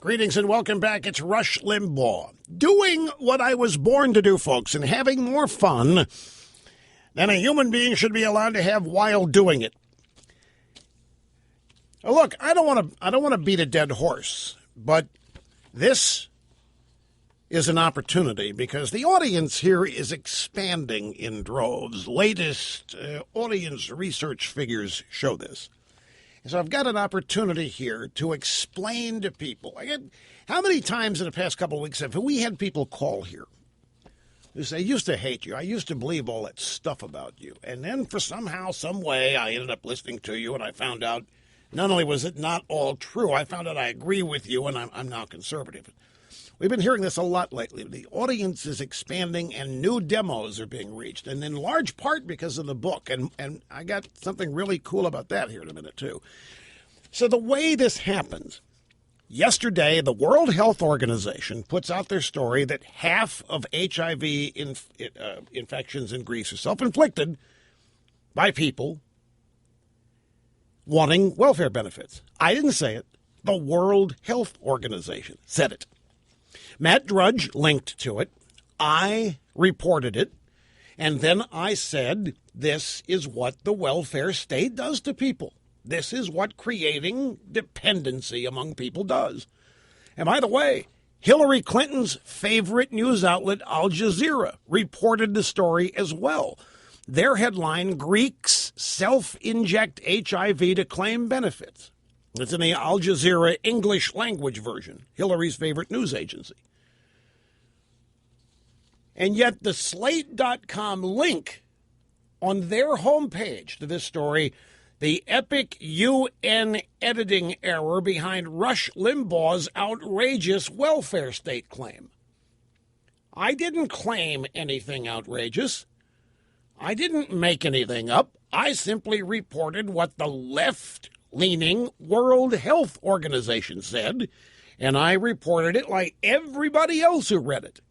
Greetings and welcome back. It's Rush Limbaugh. Doing what I was born to do, folks, and having more fun than a human being should be allowed to have while doing it. Now, look, I don't want to beat a dead horse, but this is an opportunity because the audience here is expanding in droves. Latest audience research figures show this. So I've got an opportunity here to explain to people. How many times in the past couple of weeks have we had people call here who say, I used to hate you. I used to believe all that stuff about you. And then for somehow, some way, I ended up listening to you, and I found out not only was it not all true, I found out I agree with you, and I'm now conservative. We've been hearing this a lot lately. The audience is expanding, and new demos are being reached, and in large part because of the book. And I got something really cool about that here in a minute, too. So the way this happens, yesterday, the World Health Organization puts out their story that half of HIV infections in Greece are self-inflicted by people wanting welfare benefits. I didn't say it. The World Health Organization said it. Matt Drudge linked to it. I reported it. And then I said, this is what the welfare state does to people. This is what creating dependency among people does. And by the way, Hillary Clinton's favorite news outlet, Al Jazeera, reported the story as well. Their headline, Greeks self-inject HIV to claim benefits. It's in the Al Jazeera English language version, Hillary's favorite news agency. And yet the Slate.com link on their homepage to this story, the epic UN editing error behind Rush Limbaugh's outrageous welfare state claim. I didn't claim anything outrageous. I didn't make anything up. I simply reported what the left-leaning World Health Organization said, and I reported it like everybody else who read it.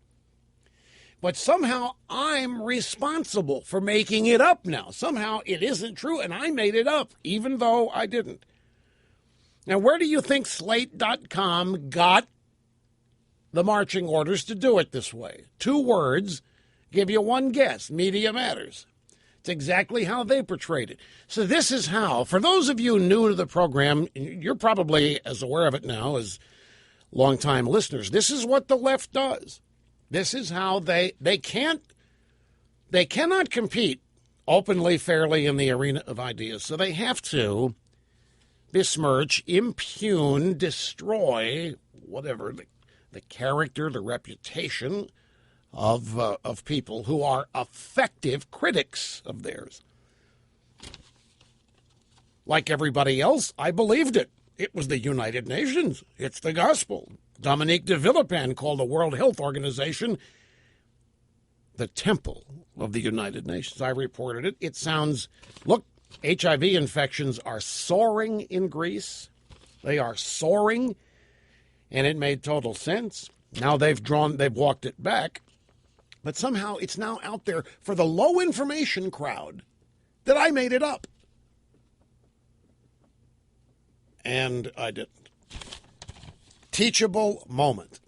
But somehow I'm responsible for making it up now. Somehow it isn't true, and I made it up, even though I didn't. Now, where do you think Slate.com got the marching orders to do it this way? 2 words, give you one guess, Media Matters. It's exactly how they portrayed it. So this is how, for those of you new to the program, you're probably as aware of it now as longtime listeners, this is what the left does. This is how they cannot compete openly, fairly in the arena of ideas. So they have to besmirch, impugn, destroy, whatever, the character, the reputation of people who are effective critics of theirs. Like everybody else, I believed it. It was the United Nations. It's the gospel. Dominique de Villepin called the World Health Organization the temple of the United Nations. I reported it. It sounds, look, HIV infections are soaring in Greece. They are soaring, and it made total sense. Now they've walked it back, but somehow it's now out there for the low information crowd that I made it up. And I didn't. Teachable moment.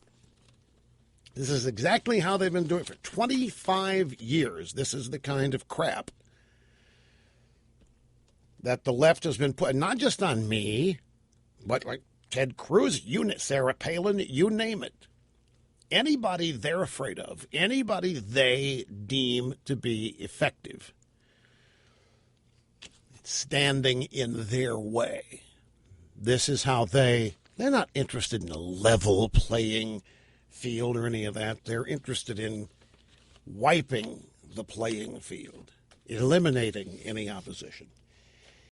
This is exactly how they've been doing it for 25 years. This is the kind of crap that the left has been putting, not just on me, but like Ted Cruz, Sarah Palin, you name it. Anybody they're afraid of, anybody they deem to be effective, standing in their way. This is how they're not interested in a level playing field or any of that. They're interested in wiping the playing field, eliminating any opposition.